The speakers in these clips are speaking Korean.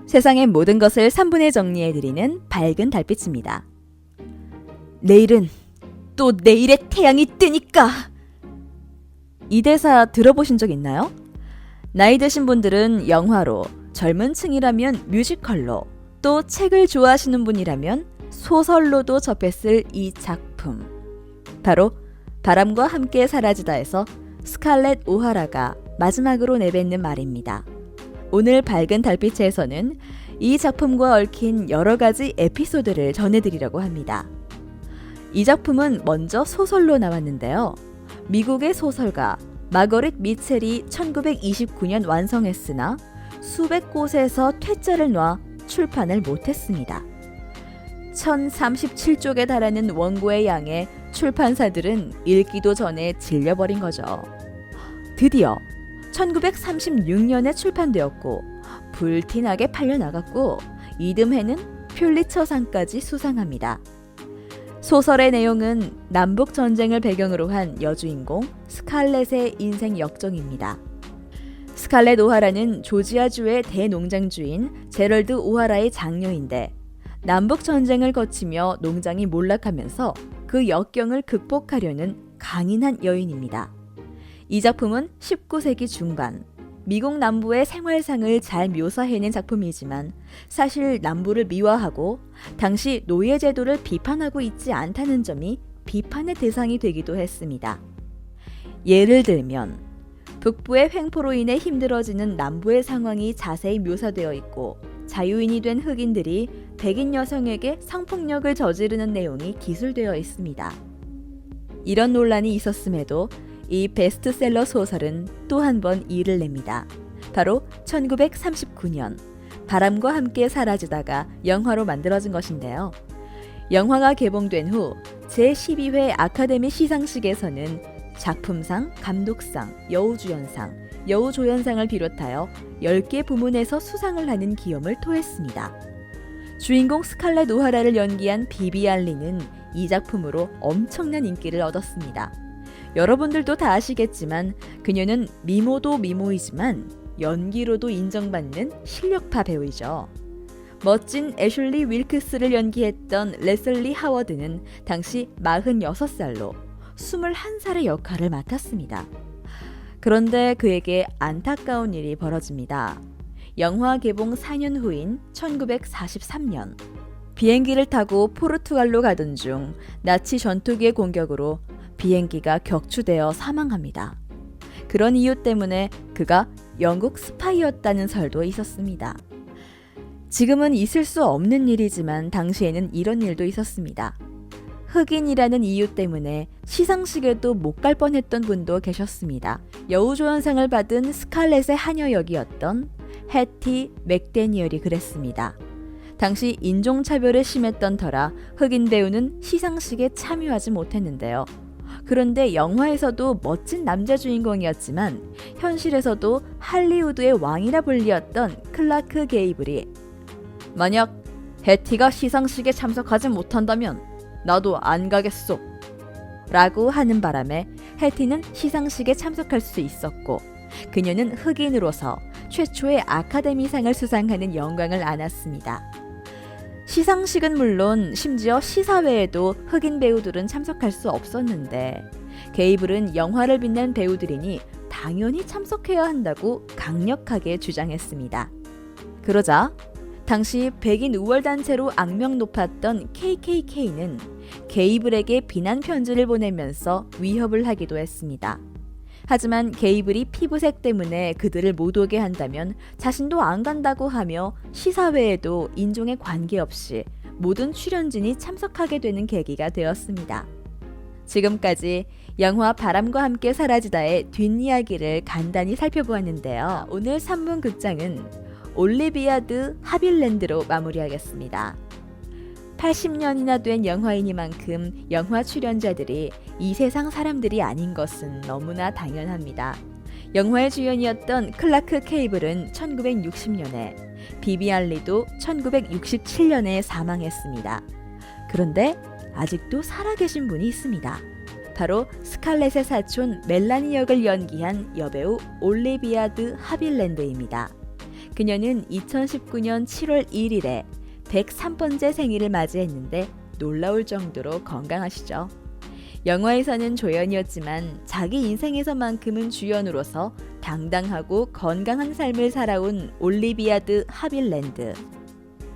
세상의 모든 것을 3분에 정리해드리는 밝은 달빛입니다. 내일은 또 내일의 태양이 뜨니까! 이 대사 들어보신 적 있나요? 나이 드신 분들은 영화로, 젊은 층이라면 뮤지컬로, 또 책을 좋아하시는 분이라면 소설로도 접했을 이 작품. 바로 바람과 함께 사라지다에서 스칼렛 오하라가 마지막으로 내뱉는 말입니다. 오늘 밝은 달빛에서는 이 작품과 얽힌 여러 가지 에피소드를 전해드리려고 합니다. 이 작품은 먼저 소설로 나왔는데요. 미국의 소설가 마거릿 미첼이 1929년 완성했으나 수백 곳에서 퇴짜를 놔 출판을 못했습니다. 1037쪽에 달하는 원고의 양에 출판사들은 읽기도 전에 질려버린 거죠. 드디어 1936년에 출판되었고 불티나게 팔려나갔고 이듬해는 퓰리처상까지 수상합니다. 소설의 내용은 남북전쟁을 배경으로 한 여주인공 스칼렛의 인생 역정입니다. 스칼렛 오하라는 조지아주의 대농장주인 제럴드 오하라의 장녀인데 남북전쟁을 거치며 농장이 몰락하면서 그 역경을 극복하려는 강인한 여인입니다. 이 작품은 19세기 중반 미국 남부의 생활상을 잘 묘사해낸 작품이지만 사실 남부를 미화하고 당시 노예제도를 비판하고 있지 않다는 점이 비판의 대상이 되기도 했습니다. 예를 들면 북부의 횡포로 인해 힘들어지는 남부의 상황이 자세히 묘사되어 있고 자유인이 된 흑인들이 백인 여성에게 성폭력을 저지르는 내용이 기술되어 있습니다. 이런 논란이 있었음에도 이 베스트셀러 소설은 또 한 번 일을 냅니다. 바로 1939년 바람과 함께 사라지다가 영화로 만들어진 것인데요. 영화가 개봉된 후 제12회 아카데미 시상식에서는 작품상, 감독상, 여우주연상, 여우조연상을 비롯하여 10개 부문에서 수상을 하는 기염을 토했습니다. 주인공 스칼렛 오하라를 연기한 비비 알리는 이 작품으로 엄청난 인기를 얻었습니다. 여러분들도 다 아시겠지만 그녀는 미모도 미모이지만 연기로도 인정받는 실력파 배우이죠. 멋진 애슐리 윌크스를 연기했던 레슬리 하워드는 당시 46살로 21살의 역할을 맡았습니다. 그런데 그에게 안타까운 일이 벌어집니다. 영화 개봉 4년 후인 1943년 비행기를 타고 포르투갈로 가던 중 나치 전투기의 공격으로 비행기가 격추되어 사망합니다. 그런 이유 때문에 그가 영국 스파이였다는 설도 있었습니다. 지금은 있을 수 없는 일이지만 당시에는 이런 일도 있었습니다. 흑인이라는 이유 때문에 시상식에도 못 갈 뻔했던 분도 계셨습니다. 여우조연상을 받은 스칼렛의 하녀 역이었던 해티 맥데니얼이 그랬습니다. 당시 인종차별이 심했던 터라 흑인 배우는 시상식에 참여하지 못했는데요. 그런데 영화에서도 멋진 남자 주인공이었지만 현실에서도 할리우드의 왕이라 불리었던 클라크 게이블이 만약 해티가 시상식에 참석하지 못한다면 나도 안 가겠소 라고 하는 바람에 해티는 시상식에 참석할 수 있었고 그녀는 흑인으로서 최초의 아카데미상을 수상하는 영광을 안았습니다. 시상식은 물론 심지어 시사회에도 흑인 배우들은 참석할 수 없었는데 게이블은 영화를 빛낸 배우들이니 당연히 참석해야 한다고 강력하게 주장했습니다. 그러자 당시 백인 우월단체로 악명 높았던 KKK는 게이블에게 비난 편지를 보내면서 위협을 하기도 했습니다. 하지만 게이블이 피부색 때문에 그들을 못 오게 한다면 자신도 안 간다고 하며 시사회에도 인종에 관계없이 모든 출연진이 참석하게 되는 계기가 되었습니다. 지금까지 영화 바람과 함께 사라지다의 뒷이야기를 간단히 살펴보았는데요. 오늘 3분 극장은 올리비아 드 하빌랜드로 마무리하겠습니다. 80년이나 된 영화이니만큼 영화 출연자들이 이 세상 사람들이 아닌 것은 너무나 당연합니다. 영화의 주연이었던 클라크 케이블은 1960년에, 비비 알리도 1967년에 사망했습니다. 그런데 아직도 살아계신 분이 있습니다. 바로 스칼렛의 사촌 멜라니 역을 연기한 여배우 올리비아 드 하빌랜드입니다. 그녀는 2019년 7월 1일에 103번째 생일을 맞이했는데 놀라울 정도로 건강하시죠. 영화에서는 조연이었지만 자기 인생에서만큼은 주연으로서 당당하고 건강한 삶을 살아온 올리비아 드 하빌랜드.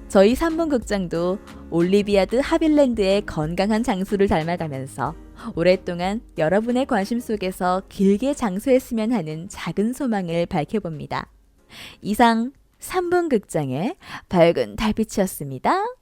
저희 3분 극장도 올리비아 드 하빌랜드의 건강한 장수를 닮아가면서 오랫동안 여러분의 관심 속에서 길게 장수했으면 하는 작은 소망을 밝혀봅니다. 이상 3분 극장의 밝은 달빛이었습니다.